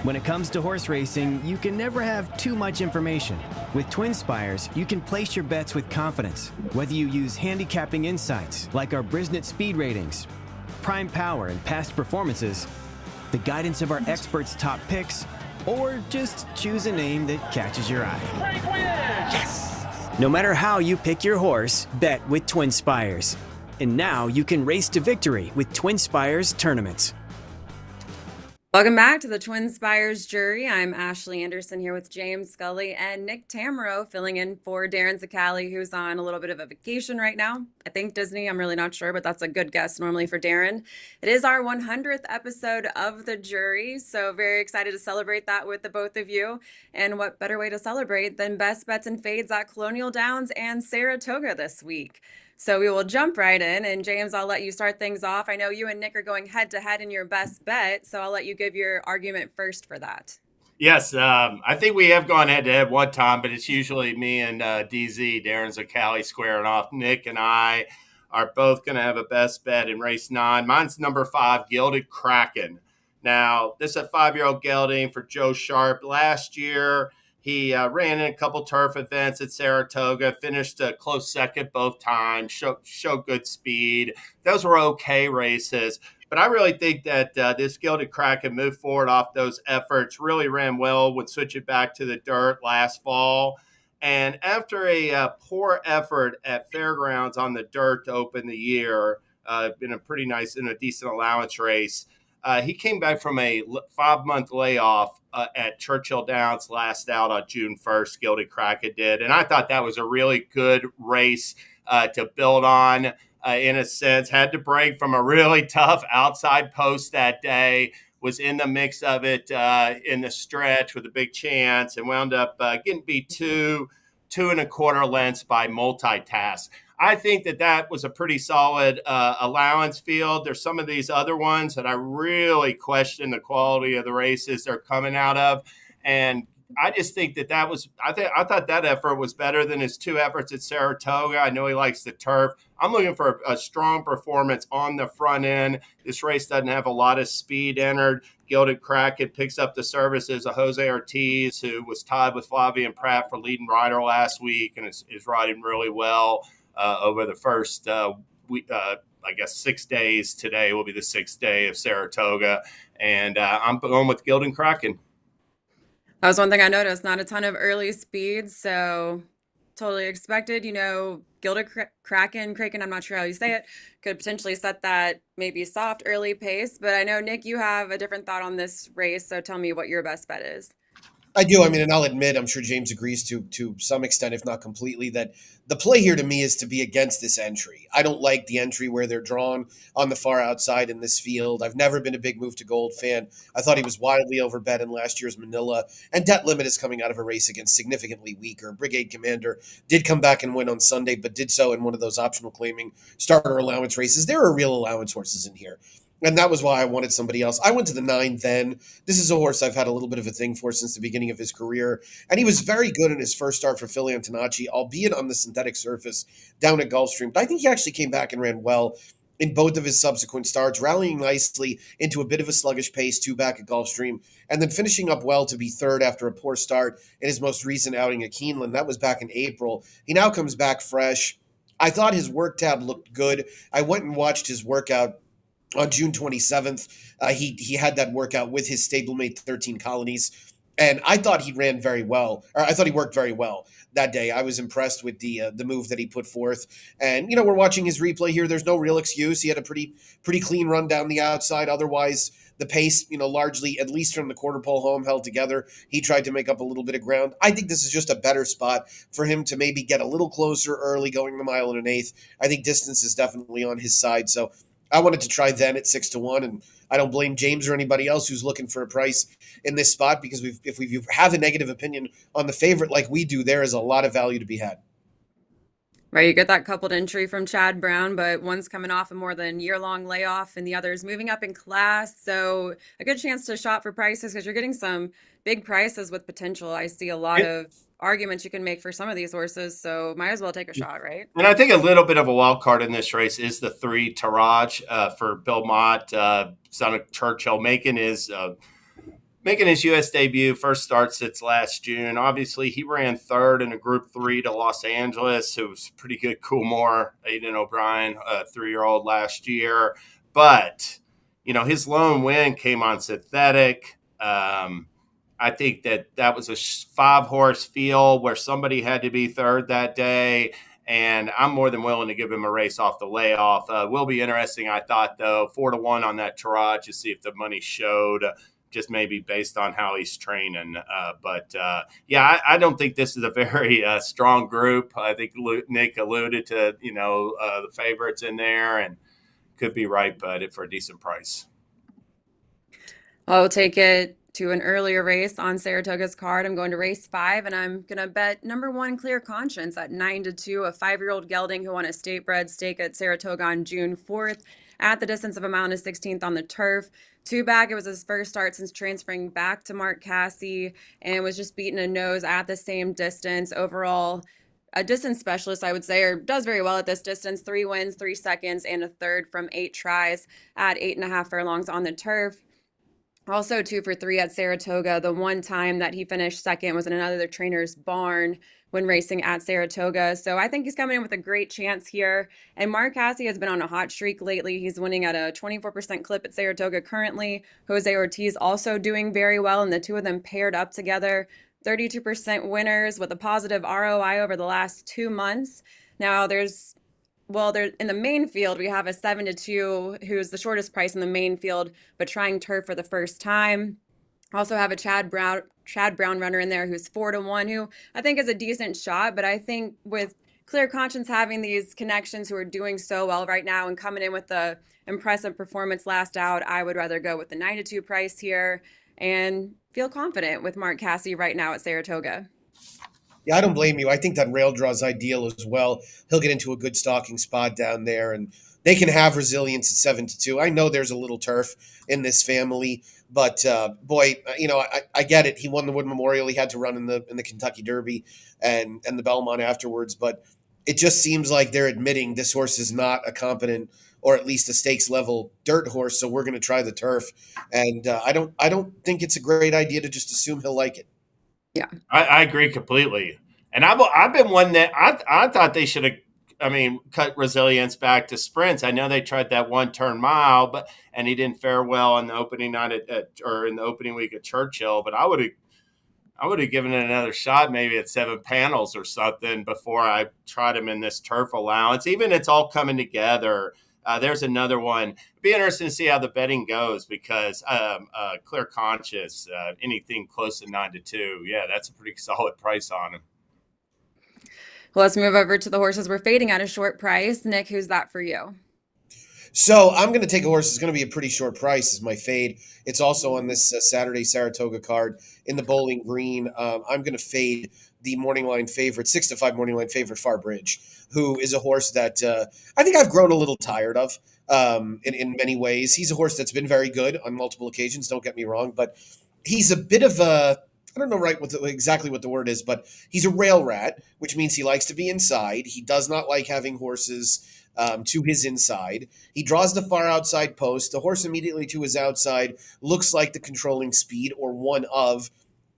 When it comes to horse racing, you can never have too much information. With TwinSpires, you can place your bets with confidence, whether you use handicapping insights like our Brisnet speed ratings, prime power and past performances, the guidance of our experts' top picks, or just choose a name that catches your eye. Yes! No matter how you pick your horse, bet with TwinSpires. And now you can race to victory with TwinSpires tournaments. Welcome back to the TwinSpires Jury. I'm Ashley Anderson here with James Scully and Nick Tammaro filling in for Darren Zacali, who's on a little bit of a vacation right now. I think Disney, I'm really not sure, but that's a good guess normally for Darren. It is our 100th episode of the Jury, so very excited to celebrate that with the both of you. And what better way to celebrate than best bets and fades at Colonial Downs and Saratoga this week. So we will jump right in, and James, I'll let you start things off. I know you and Nick are going head to head in your best bet, so I'll let you give your argument first for that. Yes, I think we have gone head to head one time, but it's usually me and DZ, Darren Zacali, squaring off. Nick and I are both going to have a best bet in race 9. Mine's number 5, Gilded Kraken. Now, this is a 5-year-old gelding for Joe Sharp. Last year, he ran in a couple turf events at Saratoga, finished a close second both times, showed good speed. Those were okay races. But I really think that this Gilded Kraken moved forward off those efforts, really ran well, would switch it back to the dirt last fall. And after a poor effort at Fairgrounds on the dirt to open the year, in a decent allowance race, he came back from a 5-month layoff at Churchill Downs last out on June 1st, Gilded Kraken did. And I thought that was a really good race to build on in a sense. Had to break from a really tough outside post that day, was in the mix of it in the stretch with a big chance, and wound up getting beat 2.25 lengths by Multitask. I think that was a pretty solid allowance field. There's some of these other ones that I really question the quality of the races they're coming out of. And I just think I thought that effort was better than his 2 efforts at Saratoga. I know he likes the turf. I'm looking for a strong performance on the front end. This race doesn't have a lot of speed entered. Gilded Kraken picks up the services of Jose Ortiz, who was tied with Flavian Pratt for leading rider last week and is riding really well over the first week. I guess 6 days. Today will be the 6th day of Saratoga. And I'm going with Gilded Kraken. That was one thing I noticed, not a ton of early speed, so totally expected. Gilded Kraken, I'm not sure how you say it, could potentially set that maybe soft early pace. But I know, Nick, you have a different thought on this race, so tell me what your best bet is. I do. I mean, and I'll admit, I'm sure James agrees to some extent, if not completely, that the play here to me is to be against this entry. I don't like the entry where they're drawn on the far outside in this field. I've never been a big Move to Gold fan. I thought he was wildly overbet in last year's Manila. And Debt Limit is coming out of a race against significantly weaker. Brigade Commander did come back and win on Sunday, but did so in one of those optional claiming starter allowance races. There are real allowance horses in here. And that was why I wanted somebody else. I went to the 9 then. This is a horse I've had a little bit of a thing for since the beginning of his career. And he was very good in his first start for Phil Antonacci, albeit on the synthetic surface down at Gulfstream. But I think he actually came back and ran well in both of his subsequent starts, rallying nicely into a bit of a sluggish pace, 2 back at Gulfstream, and then finishing up well to be 3rd after a poor start in his most recent outing at Keeneland. That was back in April. He now comes back fresh. I thought his work tab looked good. I went and watched his workout on June 27th. He had that workout with his stablemate 13 Colonies, and I thought he ran very well, or I thought he worked very well that day. I was impressed with the move that he put forth, and we're watching his replay here. There's no real excuse. He had a pretty clean run down the outside. Otherwise, the pace, largely, at least from the quarter pole home, held together. He tried to make up a little bit of ground. I think this is just a better spot for him to maybe get a little closer early, going the 1 1/8. I think distance is definitely on his side, so I wanted to try then at 6-1, and I don't blame James or anybody else who's looking for a price in this spot, because if we have a negative opinion on the favorite like we do, there is a lot of value to be had. Right, you get that coupled entry from Chad Brown, but one's coming off a more than year-long layoff, and the other's moving up in class. So a good chance to shop for prices because you're getting some big prices with potential. I see a lot of arguments you can make for some of these horses, so might as well take a shot, right? And I think a little bit of a wild card in this race is the 3 Taraj for Bill Mott, son of Churchill, making his making his U.S. debut, first start since last June. Obviously, he ran third in a Group 3 to Los Angeles. It was pretty good. Coolmore, Aiden O'Brien, a 3-year-old last year. But, his lone win came on synthetic. I think that was a 5-horse field where somebody had to be third that day. And I'm more than willing to give him a race off the layoff. Will be interesting, I thought, though, 4-1 on that Tarot to see if the money showed. Just maybe based on how he's training. I don't think this is a very strong group. I think Nick alluded to, the favorites in there and could be right, but for a decent price. I'll take it to an earlier race on Saratoga's card. I'm going to race 5, and I'm going to bet number 1 Clear Conscience at 9-2, a 5-year-old gelding who won a state bred stake at Saratoga on June 4th at the distance of a mile and a 16th on the turf. 2 back, it was his first start since transferring back to Mark Casse and was just beating a nose at the same distance. Overall, a distance specialist, I would say, or does very well at this distance. 3 wins, 3 seconds, and a third from 8 tries at 8.5 furlongs on the turf. Also 2 for 3 at Saratoga. The one time that he finished second was in another trainer's barn when racing at Saratoga. So I think he's coming in with a great chance here. And Mark Casse has been on a hot streak lately. He's winning at a 24% clip at Saratoga currently. Jose Ortiz also doing very well, and the two of them paired up together. 32% winners with a positive ROI over the last 2 months. Now there in the main field, we have a 7-2, who's the shortest price in the main field, but trying turf for the first time. Also have a Chad Brown runner in there who's 4-1, who I think is a decent shot. But I think with Clear Conscience having these connections who are doing so well right now and coming in with the impressive performance last out, I would rather go with the 9-2 price here and feel confident with Mark Casse right now at Saratoga. Yeah, I don't blame you. I think that rail draw is ideal as well. He'll get into a good stalking spot down there, and they can have resilience at 7-2. I know there's a little turf in this family, but boy, I get it. He won the Wood Memorial. He had to run in the Kentucky Derby and the Belmont afterwards, but it just seems like they're admitting this horse is not a competent or at least a stakes level dirt horse. So we're going to try the turf, and I don't think it's a great idea to just assume he'll like it. Yeah, I agree completely. And I've been one that I thought they should have, cut resilience back to sprints. I know they tried that 1-turn mile, and he didn't fare well on the opening night or in the opening week at Churchill. But I would have given it another shot, maybe at 7 panels or something before I tried him in this turf allowance. Even it's all coming together. There's another one. It'd be interesting to see how the betting goes because Clear Conscience, anything close to 9-2, yeah, that's a pretty solid price on him. Well, let's move over to the horses we're fading at a short price. Nick, who's that for you? So I'm going to take a horse that's going to be a pretty short price as my fade. It's also on this Saturday Saratoga card in the Bowling Green. I'm going to fade the morning line favorite, 6-5 morning line favorite, Far Bridge, who is a horse that I think I've grown a little tired of in many ways. He's a horse that's been very good on multiple occasions, don't get me wrong, but he's a bit of a, I don't know exactly what the word is, but he's a rail rat, which means he likes to be inside. He does not like having horses to his inside. He draws the far outside post. The horse immediately to his outside looks like the controlling speed or one of.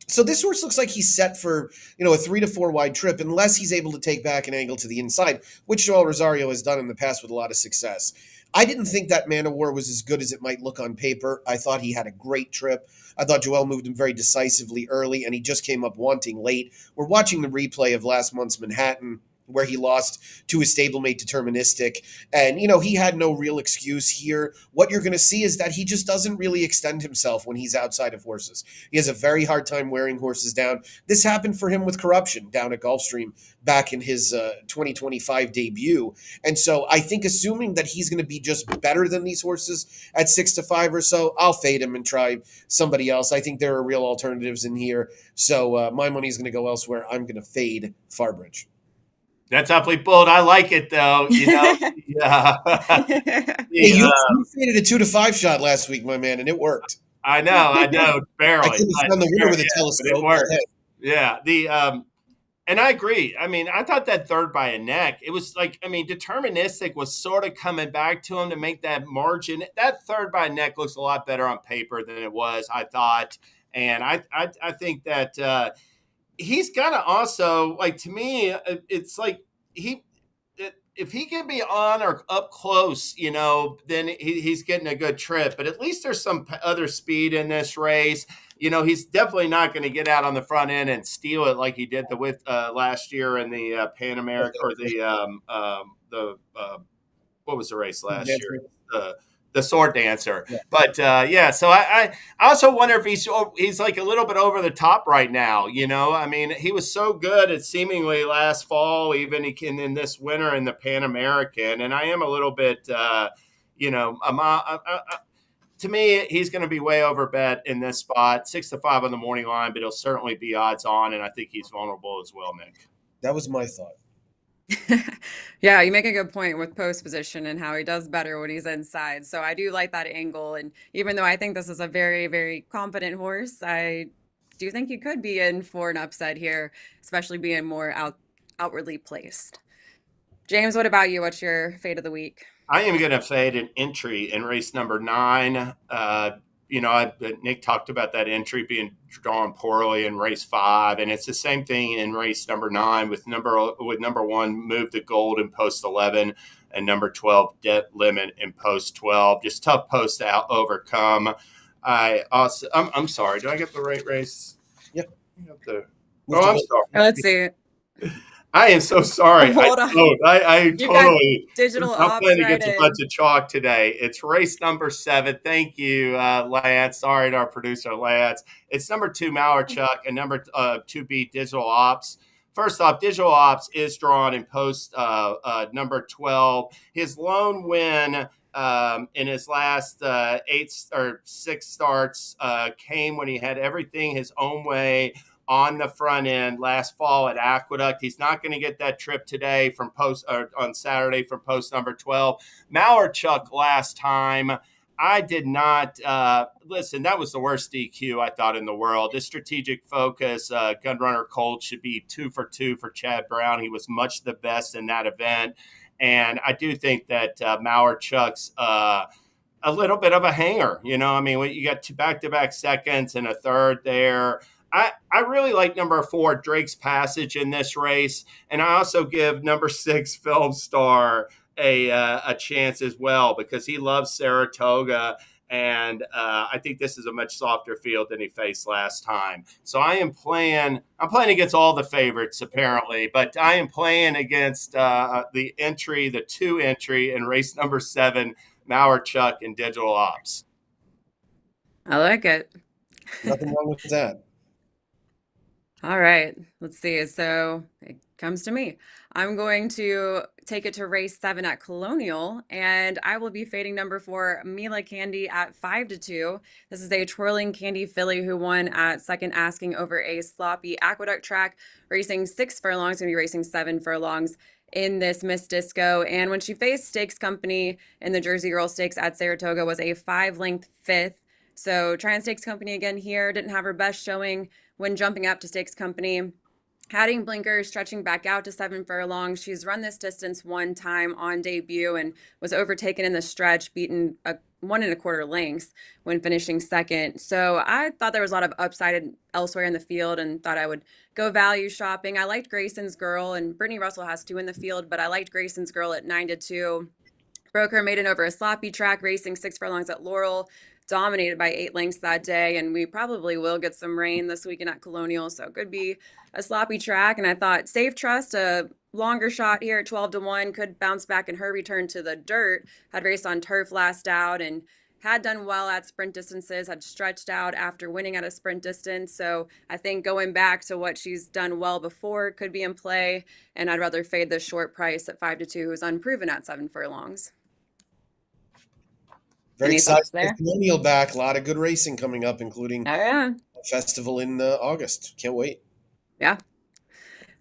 So this horse looks like he's set for, a 3 to 4 wide trip unless he's able to take back an angle to the inside, which Joel Rosario has done in the past with a lot of success. I didn't think that Man of War was as good as it might look on paper. I thought he had a great trip. I thought Joel moved him very decisively early, and he just came up wanting late. We're watching the replay of last month's Manhattan, where he lost to his stablemate Deterministic. And, he had no real excuse here. What you're going to see is that he just doesn't really extend himself when he's outside of horses. He has a very hard time wearing horses down. This happened for him with Corruption down at Gulfstream back in his 2025 debut. And so I think assuming that he's going to be just better than these horses at 6-5 or so, I'll fade him and try somebody else. I think there are real alternatives in here. So my money is going to go elsewhere. I'm going to fade Farbridge. That's awfully bold. I like it, though. Yeah. You faded a 2-5 shot last week, my man, and it worked. I know, barely. I couldn't find the winner with a telescope. It worked. Yeah. And I agree. I thought that third by a neck, it was like, Deterministic was sort of coming back to him to make that margin. That third by a neck looks a lot better on paper than it was, I thought. And I think that he's got to also, like, to me, it's like if he can be on or up close, then he's getting a good trip. But at least there's some other speed in this race. He's definitely not going to get out on the front end and steal it like he did with last year in the Pan American, or what was the race last year? The sword dancer. Yeah. But so I also wonder if he's like a little bit over the top right now. I mean, he was so good at seemingly last fall, even in this winter in the Pan American, and I am a little bit, to me, he's going to be way over bet in this spot, 6-5 on the morning line, but he'll certainly be odds on, and I think he's vulnerable as well, Nick. That was my thought. Yeah, you make a good point with post position and how he does better when he's inside. So I do like that angle. And even though I think this is a very, very confident horse, I do think he could be in for an upset here, especially being more outwardly placed. James, what about you? What's your fade of the week? I am going to fade an entry in race number 9. Nick talked about that entry being drawn poorly in race 5, and it's the same thing in race number 9 with number 1 Move the Gold in post 11 and number 12 Debt Limit in post 12. Just tough posts to overcome. I'm sorry. Do I get the right race? Yep. I'm sorry. Let's see. I am so sorry. Hold on. I totally. Digital I'm playing right against a bunch of chalk today. It's race number 7. Thank you, Lance. Sorry to our producer, Lance. It's number 2, Malarchuk, and number 2B, Digital Ops. First off, Digital Ops is drawn in post number 12. His lone win in his last 6 starts came when he had everything his own way on the front end last fall at Aqueduct. He's not going to get that trip today on Saturday from post number 12. Malarchuk last time, I did not listen. That was the worst DQ I thought in the world. This strategic focus, Gunrunner Colt should be 2 for 2 for Chad Brown. He was much the best in that event. And I do think that Malarchuk's a little bit of a hanger. You got 2 back-to-back seconds and a third there. I really like number 4, Drake's Passage in this race. And I also give number 6, Film Star, a chance as well because he loves Saratoga. And I think this is a much softer field than he faced last time. So I'm playing against all the favorites apparently, but I am playing against the 2 entry in race number 7, Malarchuk and Digital Ops. I like it. Nothing wrong with that. All right, let's see. So it comes to me. I'm going to take it to race 7 at Colonial, and I will be fading number 4, Mila Candy at 5-2. This is a twirling candy filly who won at second asking over a sloppy Aqueduct track, racing 6 furlongs, going to be racing 7 furlongs in this Miss Disco. And when she faced Stakes Company in the Jersey Girl Stakes at Saratoga, was a 5-length 5th. So trying Stakes Company again here, didn't have her best showing when jumping up to Stakes Company. Adding blinkers, stretching back out to 7 furlongs. She's run this distance 1 time on debut and was overtaken in the stretch, beaten 1 1/4 lengths when finishing second. So I thought there was a lot of upside elsewhere in the field and thought I would go value shopping. I liked Grayson's Girl, and Brittany Russell has 2 in the field, but I liked Grayson's Girl at 9-2. Broke her maiden over a sloppy track, racing 6 furlongs at Laurel. Dominated by 8 lengths that day, and we probably will get some rain this weekend at Colonial, so it could be a sloppy track. And I thought Safe Trust, a longer shot here at 12-1, could bounce back in her return to the dirt. Had raced on turf last out and had done well at sprint distances, had stretched out after winning at a sprint distance. So I think going back to what she's done well before could be in play, and I'd rather fade the short price at 5-2, who's unproven at 7 furlongs. Very excited. Colonial back. A lot of good racing coming up, including a festival in August. Can't wait. Yeah.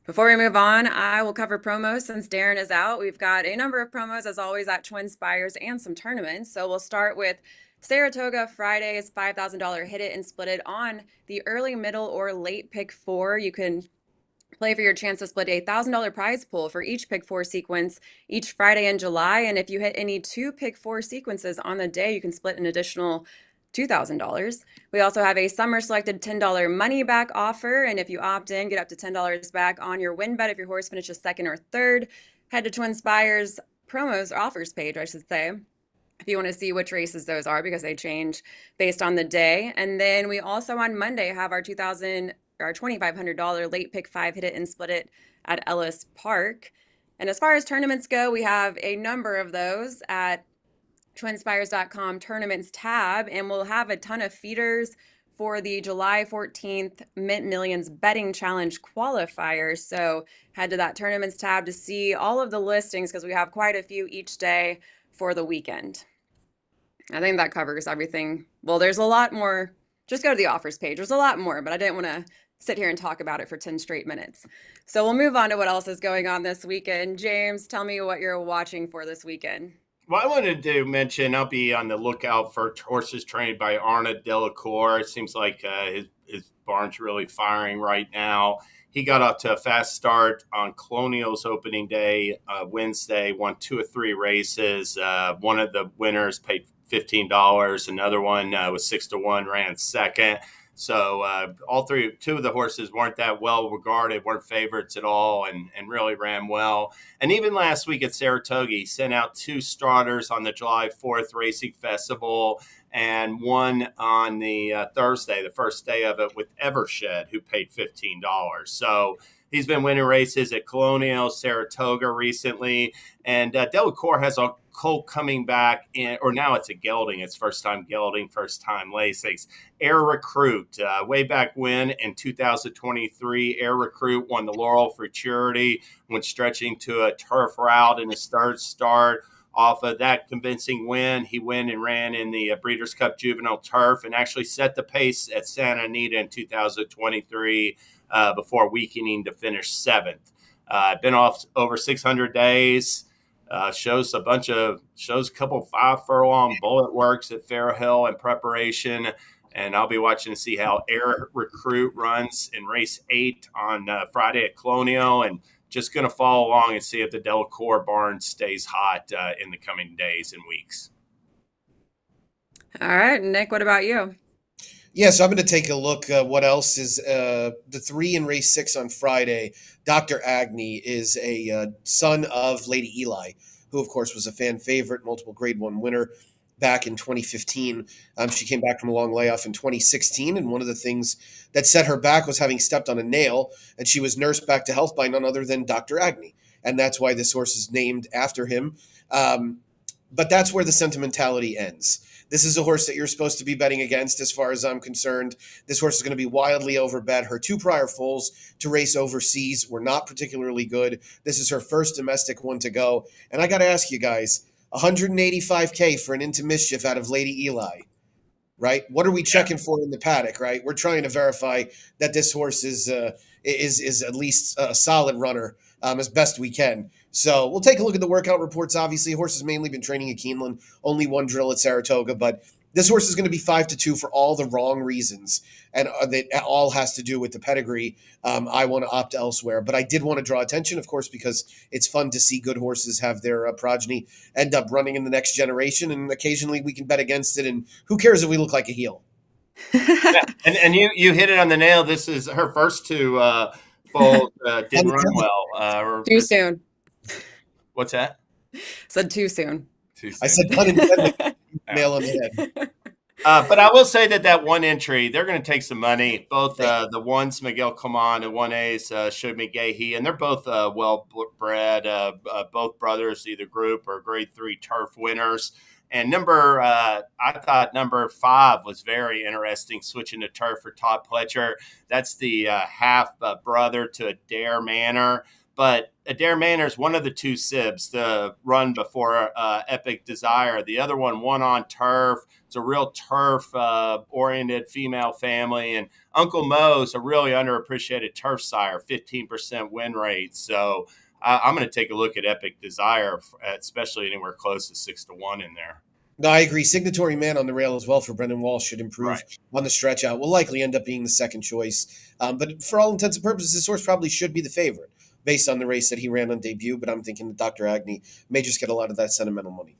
Before we move on, I will cover promos since Darren is out. We've got a number of promos, as always, at TwinSpires and some tournaments. So we'll start with Saratoga Friday's $5,000 Hit It and Split It on the early, middle, or late pick 4. You can play for your chance to split a $1,000 prize pool for each pick 4 sequence each Friday in July. And if you hit any 2 pick 4 sequences on the day, you can split an additional $2,000. We also have a summer selected $10 money back offer. And if you opt in, get up to $10 back on your win bet if your horse finishes second or third. Head to TwinSpires promos or offers page, I should say, if you want to see which races those are, because they change based on the day. And then we also on Monday have our $2,500 late pick 5 hit it and split it at Ellis Park. And as far as tournaments go, we have a number of those at TwinSpires.com tournaments tab, and we'll have a ton of feeders for the July 14th Mint Millions Betting Challenge qualifiers. So head to that tournaments tab to see all of the listings, because we have quite a few each day for the weekend. I think that covers everything. Well, there's a lot more. Just go to the offers page. There's a lot more, but I didn't want to sit here and talk about it for 10 straight minutes. So we'll move on to what else is going on this weekend. James, tell me what you're watching for this weekend. Well, I wanted to mention I'll be on the lookout for horses trained by Arna Delacour. It seems like his barn's really firing right now. He got off to a fast start on Colonial's opening day, Wednesday, won 2 of 3 races. One of the winners paid $15. Another one was 6-1, ran second. So two of the horses weren't that well regarded, weren't favorites at all, and really ran well. And even last week at Saratoga, he sent out 2 starters on the July 4th Racing Festival and one on the Thursday, the first day of it, with Evershed, who paid $15. So he's been winning races at Colonial, Saratoga recently. And Delacour has a colt coming back in, or now it's a gelding. It's first time gelding, first time Lasix. Air Recruit, way back when in 2023, Air Recruit won the Laurel Futurity when stretching to a turf route in his third start. Off of that convincing win, he went and ran in the Breeders' Cup Juvenile Turf and actually set the pace at Santa Anita in 2023 before weakening to finish 7th. Been off over 600 days. Shows a couple 5 furlong bullet works at Fairhill in preparation. And I'll be watching to see how Air Recruit runs in race 8 on Friday at Colonial, and just going to follow along and see if the Delacour barn stays hot in the coming days and weeks. All right, Nick, what about you? Yeah, so I'm going to take a look. What else is the 3 in race 6 on Friday? Dr. Agni is a son of Lady Eli, who, of course, was a fan favorite, multiple Grade 1 winner back in 2015. She came back from a long layoff in 2016, and one of the things that set her back was having stepped on a nail, and she was nursed back to health by none other than Dr. Agni, and that's why this horse is named after him. But that's where the sentimentality ends. This is a horse that you're supposed to be betting against, as far as I'm concerned. This horse is going to be wildly overbet. Her 2 prior foals to race overseas were not particularly good. This is her first domestic one to go. And I got to ask you guys, $185K for an Into Mischief out of Lady Eli, right? What are we checking for in the paddock, right? We're trying to verify that this horse is at least a solid runner as best we can. So we'll take a look at the workout reports. Obviously, horse has mainly been training at Keeneland, only 1 drill at Saratoga, but this horse is going to be 5-2 for all the wrong reasons, and that all has to do with the pedigree. I want to opt elsewhere, but I did want to draw attention, of course, because it's fun to see good horses have their progeny end up running in the next generation, and occasionally we can bet against it, and who cares if we look like a heel? Yeah. And you hit it on the nail. This is her first 2 foals didn't run well. Too soon. What's that? Said too soon. I said unintended. Nail on the head. But I will say that 1 entry, they're going to take some money. Both the ones, Miguel Coman, and 1A's Showed Me Gahey, and they're both well-bred, both brothers, either group or Grade 3 turf winners. And I thought number 5 was very interesting, switching to turf for Todd Pletcher. That's the half brother to Adair Manor. But Adair Manor is one of the 2 sibs to run before Epic Desire. The other one won on turf. It's a real turf-oriented female family. And Uncle Mo's a really underappreciated turf sire, 15% win rate. So I'm going to take a look at Epic Desire, especially anywhere close to 6-1 in there. No, I agree. Signatory Man on the rail as well for Brendan Walsh should improve on the stretch out. Will likely end up being the second choice. But for all intents and purposes, this horse probably should be the favorite based on the race that he ran on debut. But I'm thinking that Dr. Agni may just get a lot of that sentimental money.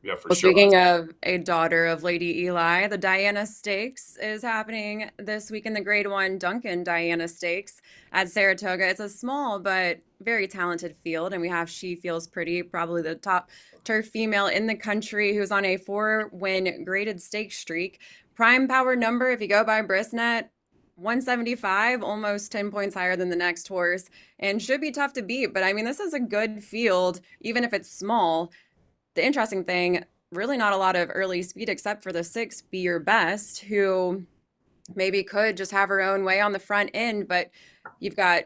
Yeah, for Well, sure. speaking of a daughter of Lady Eli, the Diana Stakes is happening this week in the Grade 1 Duncan Diana Stakes at Saratoga. It's a small but very talented field, and we have She Feels Pretty, probably the top turf female in the country, who's on a 4-win graded stake streak. Prime power number, if you go by Brisnet, 175, almost 10 points higher than the next horse, and should be tough to beat. But I mean, this is a good field, even if it's small. The interesting thing, really not a lot of early speed except for the 6, Be Your Best, who maybe could just have her own way on the front end. But you've got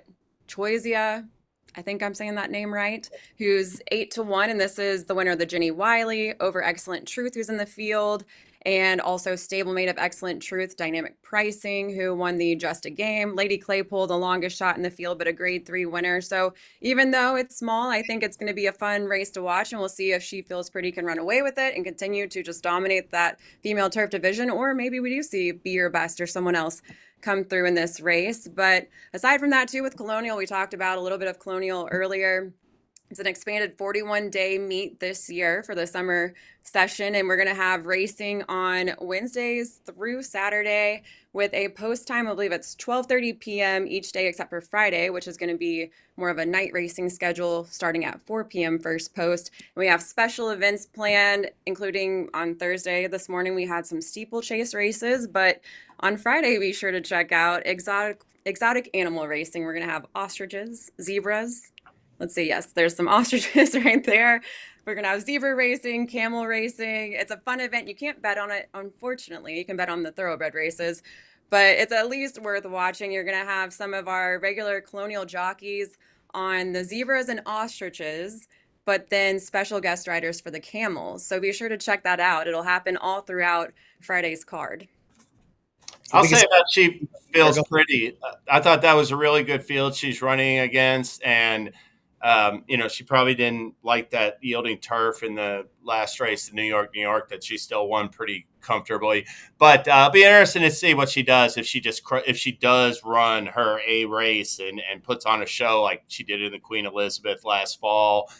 Choisia, I think I'm saying that name right, who's 8-1, and this is the winner of the Jenny Wiley over Excellent Truth, who's in the field, and also stablemate of Excellent Truth, Dynamic Pricing, who won the Just a Game. Lady Claypool, the longest shot in the field, but a Grade 3 winner. So even though it's small, I think it's going to be a fun race to watch, and we'll see if She Feels Pretty can run away with it and continue to just dominate that female turf division, or maybe we do see Be Your Best or someone else come through in this race. But aside from that, too, with Colonial, we talked about a little bit of Colonial earlier. It's an expanded 41-day meet this year for the summer session, and we're going to have racing on Wednesdays through Saturday with a post time. I believe it's 12:30 p.m. each day except for Friday, which is going to be more of a night racing schedule starting at 4 p.m. first post. And we have special events planned, including on Thursday this morning we had some steeplechase races, but on Friday be sure to check out exotic animal racing. We're going to have ostriches, zebras. Let's see, yes, there's some ostriches right there. We're going to have zebra racing, camel racing. It's a fun event. You can't bet on it, unfortunately. You can bet on the thoroughbred races, but it's at least worth watching. You're going to have some of our regular Colonial jockeys on the zebras and ostriches, but then special guest riders for the camels. So be sure to check that out. It'll happen all throughout Friday's card. I'll say about She Feels Pretty. I thought that was a really good field she's running against, and she probably didn't like that yielding turf in the last race in New York, that she still won pretty comfortably. But it'll be interesting to see what she does if she does run her A race and puts on a show like she did in the Queen Elizabeth last fall,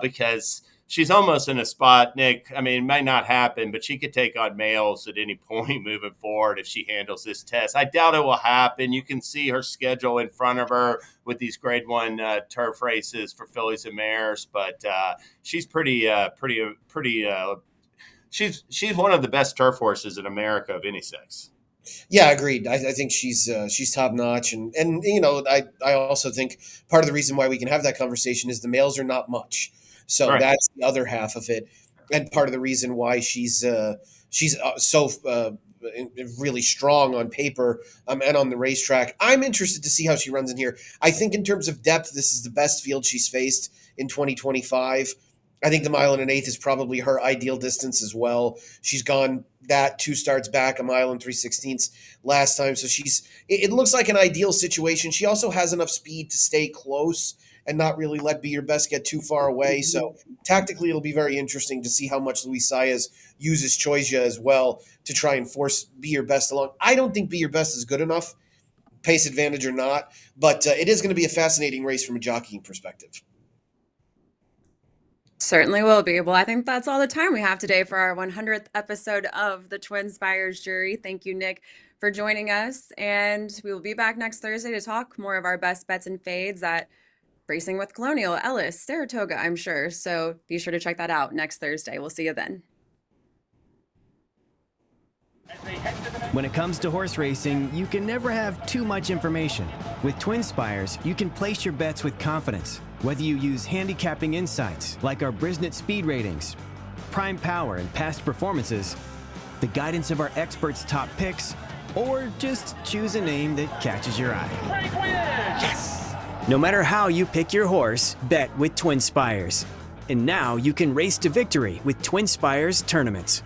because she's almost in a spot, Nick. I mean, it might not happen, but she could take on males at any point moving forward if she handles this test. I doubt it will happen. You can see her schedule in front of her with these Grade 1 turf races for fillies and mares, but she's she's one of the best turf horses in America of any sex. Yeah, agreed. I think she's top notch, and I also think part of the reason why we can have that conversation is the males are not much. So Right. That's the other half of it, and part of the reason why she's so really strong on paper and on the racetrack. I'm interested to see how she runs in here. I think in terms of depth, this is the best field she's faced in 2025. I think the 1 1/8 is probably her ideal distance as well. She's gone that 2 starts back, 1 3/16 last time. So it looks like an ideal situation. She also has enough speed to stay close and not really let Be Your Best get too far away. So tactically, it'll be very interesting to see how much Luis Saez uses Choisia as well to try and force Be Your Best along. I don't think Be Your Best is good enough, pace advantage or not, but it is going to be a fascinating race from a jockeying perspective. Certainly will be. Well, I think that's all the time we have today for our 100th episode of the TwinSpires Jury. Thank you, Nick, for joining us. And we will be back next Thursday to talk more of our best bets and fades at Racing with Colonial, Ellis, Saratoga, I'm sure. So be sure to check that out next Thursday. We'll see you then. When it comes to horse racing, you can never have too much information. With TwinSpires, you can place your bets with confidence, whether you use handicapping insights like our Brisnet speed ratings, prime power and past performances, the guidance of our experts' top picks, or just choose a name that catches your eye. Yes! No matter how you pick your horse, bet with TwinSpires. And now you can race to victory with TwinSpires tournaments.